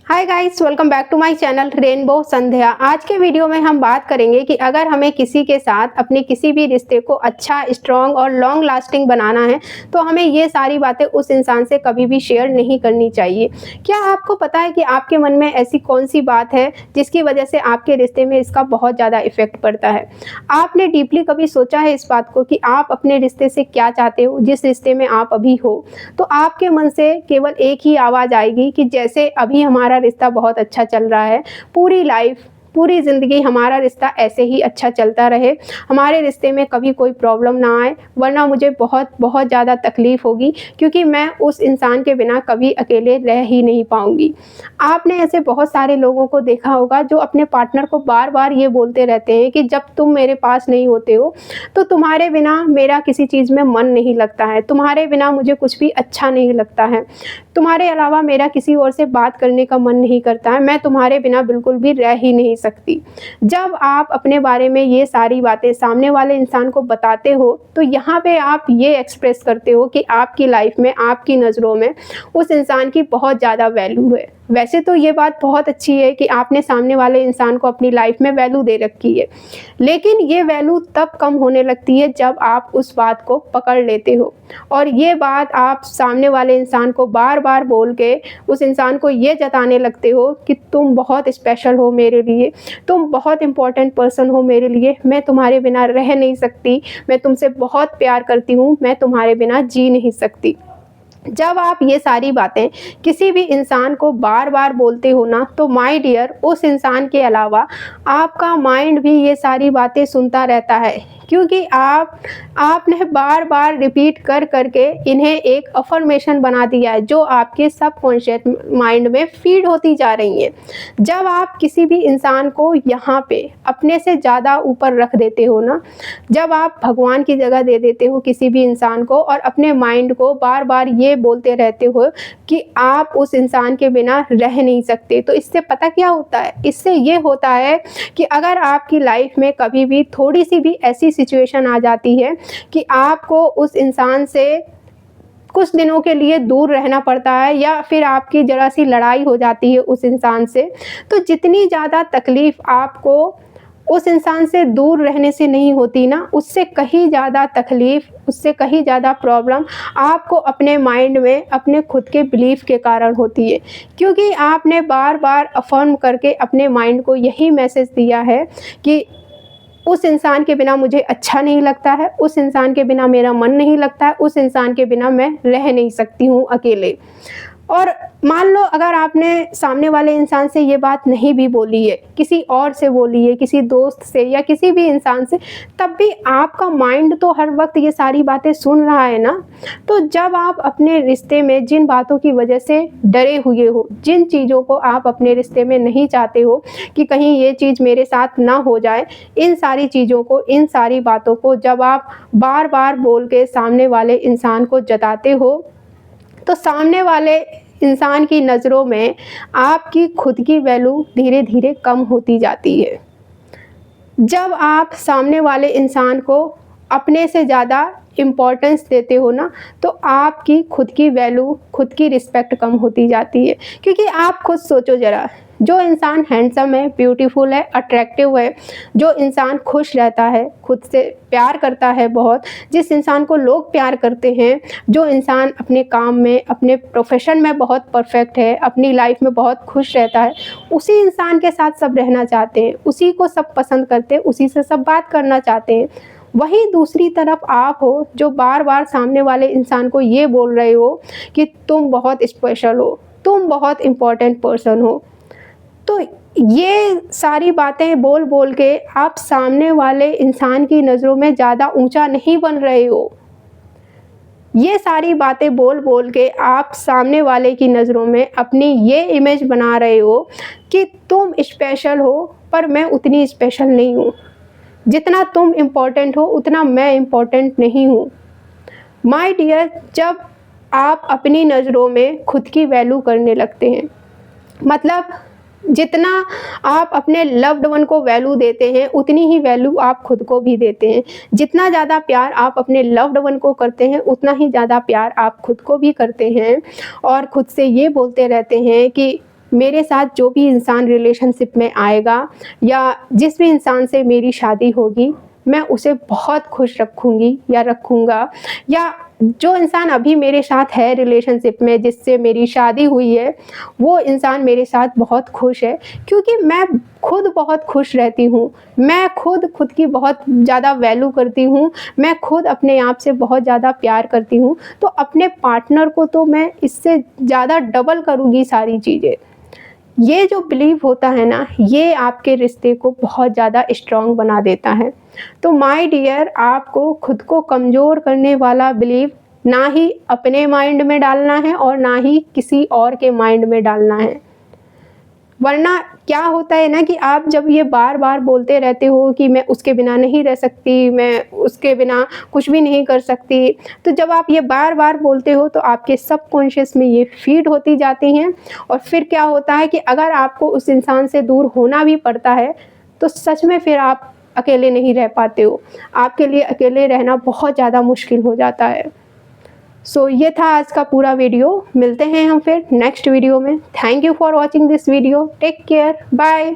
Hi guys, welcome back to my channel rainbow Sandhya. आज के video में हम बात करेंगे कि अगर हमें किसी के साथ अपने किसी भी रिश्ते को अच्छा, स्ट्रॉन्ग और लॉन्ग लास्टिंग बनाना है तो हमें ये सारी बातें उस इंसान से कभी भी शेयर नहीं करनी चाहिए। क्या आपको पता है कि आपके मन में ऐसी कौन सी बात है जिसकी वजह से आपके रिश्ते में इसका बहुत ज़्यादा इफेक्ट पड़ता है? आपने डीपली कभी सोचा है इस बात को कि आप अपने रिश्ते से क्या चाहते हो, जिस रिश्ते में आप अभी हो? तो आपके मन से केवल एक ही आवाज़ आएगी कि जैसे अभी हमारा रिश्ता बहुत अच्छा चल रहा है, पूरी लाइफ, पूरी ज़िंदगी हमारा रिश्ता ऐसे ही अच्छा चलता रहे, हमारे रिश्ते में कभी कोई प्रॉब्लम ना आए, वरना मुझे बहुत बहुत ज़्यादा तकलीफ़ होगी क्योंकि मैं उस इंसान के बिना कभी अकेले रह ही नहीं पाऊँगी। आपने ऐसे बहुत सारे लोगों को देखा होगा जो अपने पार्टनर को बार-बार ये बोलते रहते हैं कि जब तुम मेरे पास नहीं होते हो, तो तुम्हारे बिना मेरा किसी चीज़ में मन नहीं लगता है, तुम्हारे बिना मुझे कुछ भी अच्छा नहीं लगता है, तुम्हारे अलावा मेरा किसी और से बात करने का मन नहीं करता है, मैं तुम्हारे बिना बिल्कुल भी रह ही नहीं सकती। जब आप अपने बारे में ये सारी बातें सामने वाले इंसान को बताते हो, तो यहाँ पे आप ये एक्सप्रेस करते हो कि आपकी लाइफ में, आपकी नज़रों में उस इंसान की बहुत ज़्यादा वैल्यू है। वैसे तो ये बात बहुत अच्छी है कि आपने सामने वाले इंसान को अपनी लाइफ में वैल्यू दे रखी है, लेकिन ये वैल्यू तब कम होने लगती है जब आप उस बात को पकड़ लेते हो और ये बात आप सामने वाले इंसान को बार-बार बोल के उस इंसान को ये जताने लगते हो कि तुम बहुत स्पेशल हो मेरे लिए, तुम बहुत इम्पोर्टेंट पर्सन हो मेरे लिए, मैं तुम्हारे बिना रह नहीं सकती, मैं तुमसे बहुत प्यार करती हूँ, मैं तुम्हारे बिना जी नहीं सकती। जब आप ये सारी बातें किसी भी इंसान को बार-बार बोलते हो ना, तो माय डियर, उस इंसान के अलावा आपका माइंड भी ये सारी बातें सुनता रहता है क्योंकि आपने बार-बार रिपीट कर के इन्हें एक अफ़र्मेशन बना दिया है जो आपके सबकॉन्शियस माइंड में फ़ीड होती जा रही हैं। जब आप किसी भी इंसान को यहाँ पे अपने से ज़्यादा ऊपर रख देते हो ना, जब आप भगवान की जगह दे देते हो किसी भी इंसान को और अपने माइंड को बार-बार ये बोलते रहते हो कि आप उस इंसान के बिना रह नहीं सकते, तो इससे पता क्या होता है? इससे ये होता है कि अगर आपकी लाइफ में कभी भी थोड़ी-सी भी ऐसी सिचुएशन आ जाती है कि आपको उस इंसान से कुछ दिनों के लिए दूर रहना पड़ता है या फिर आपकी ज़रा-सी लड़ाई हो जाती है उस इंसान से, तो जितनी ज़्यादा तकलीफ़ आपको उस इंसान से दूर रहने से नहीं होती ना, उससे कहीं ज़्यादा तकलीफ़, उससे कहीं ज़्यादा प्रॉब्लम आपको अपने माइंड में अपने खुद के बिलीफ के कारण होती है। क्योंकि आपने बार-बार अफ़र्म करके अपने माइंड को यही मैसेज दिया है कि उस इंसान के बिना मुझे अच्छा नहीं लगता है, उस इंसान के बिना मेरा मन नहीं लगता है, उस इंसान के बिना मैं रह नहीं सकती हूँ अकेले। और मान लो अगर आपने सामने वाले इंसान से ये बात नहीं भी बोली है, किसी और से बोली है, किसी दोस्त से या किसी भी इंसान से, तब भी आपका माइंड तो हर वक़्त ये सारी बातें सुन रहा है ना। तो जब आप अपने रिश्ते में जिन बातों की वजह से डरे हुए हो, जिन चीज़ों को आप अपने रिश्ते में नहीं चाहते हो कि कहीं ये चीज़ मेरे साथ ना हो जाए, इन सारी चीज़ों को, इन सारी बातों को जब आप बार-बार बोल के सामने वाले इंसान को जताते हो, तो सामने वाले इंसान की नज़रों में आपकी खुद की वैल्यू धीरे-धीरे कम होती जाती है। जब आप सामने वाले इंसान को अपने से ज़्यादा इम्पोर्टेंस देते हो ना, तो आपकी खुद की वैल्यू, खुद की रिस्पेक्ट कम होती जाती है। क्योंकि आप खुद सोचो ज़रा, जो इंसान हैंडसम है, ब्यूटीफुल है, अट्रैक्टिव है, जो इंसान खुश रहता है, खुद से प्यार करता है बहुत, जिस इंसान को लोग प्यार करते हैं, जो इंसान अपने काम में, अपने प्रोफ़ेशन में बहुत परफ़ेक्ट है, अपनी लाइफ़ में बहुत खुश रहता है, उसी इंसान के साथ सब रहना चाहते हैं, उसी को सब पसंद करते हैं, उसी से सब बात करना चाहते हैं। वहीं दूसरी तरफ आप हो जो बार-बार सामने वाले इंसान को ये बोल रहे हो कि तुम बहुत स्पेशल हो, तुम बहुत इम्पोर्टेंट पर्सन हो। तो ये सारी बातें बोल-बोल के आप सामने वाले इंसान की नज़रों में ज़्यादा ऊँचा नहीं बन रहे हो। ये सारी बातें बोल-बोल के आप सामने वाले की नज़रों में अपनी ये इमेज बना रहे हो कि तुम स्पेशल हो, पर मैं उतनी स्पेशल नहीं हूँ। जितना तुम इम्पोर्टेंट हो, उतना मैं इम्पोर्टेंट नहीं हूँ। माय डियर, जब आप अपनी नज़रों में खुद की वैल्यू करने लगते हैं, मतलब जितना आप अपने लव्ड वन को वैल्यू देते हैं, उतनी ही वैल्यू आप खुद को भी देते हैं। जितना ज़्यादा प्यार आप अपने लव्ड वन को करते हैं, उतना ही ज़्यादा प्यार आप खुद को भी करते हैं और खुद से ये बोलते रहते हैं कि मेरे साथ जो भी इंसान रिलेशनशिप में आएगा या जिस भी इंसान से मेरी शादी होगी, मैं उसे बहुत खुश रखूँगी या रखूँगा, या जो इंसान अभी मेरे साथ है रिलेशनशिप में, जिससे मेरी शादी हुई है, वो इंसान मेरे साथ बहुत खुश है, क्योंकि मैं खुद बहुत खुश रहती हूँ। मैं खुद की बहुत ज़्यादा वैल्यू करती हूँ, मैं खुद अपने आप से बहुत ज़्यादा प्यार करती हूँ, तो अपने पार्टनर को तो मैं इससे ज़्यादा डबल करूँगी सारी चीज़ें। ये जो बिलीव होता है ना, ये आपके रिश्ते को बहुत ज़्यादा स्ट्रॉन्ग बना देता है। तो माय डियर, आपको खुद को कमज़ोर करने वाला बिलीव ना ही अपने माइंड में डालना है और ना ही किसी और के माइंड में डालना है। वरना क्या होता है ना कि आप जब ये बार-बार बोलते रहते हो कि मैं उसके बिना नहीं रह सकती, मैं उसके बिना कुछ भी नहीं कर सकती, तो जब आप ये बार-बार बोलते हो तो आपके सबकॉन्शियस में ये फ़ीड होती जाती हैं, और फिर क्या होता है कि अगर आपको उस इंसान से दूर होना भी पड़ता है, तो सच में फिर आप अकेले नहीं रह पाते हो। आपके लिए अकेले रहना बहुत ज़्यादा मुश्किल हो जाता है। ये था आज का पूरा वीडियो। मिलते हैं हम फिर नेक्स्ट वीडियो में। Thank you for watching this video. Take care, bye.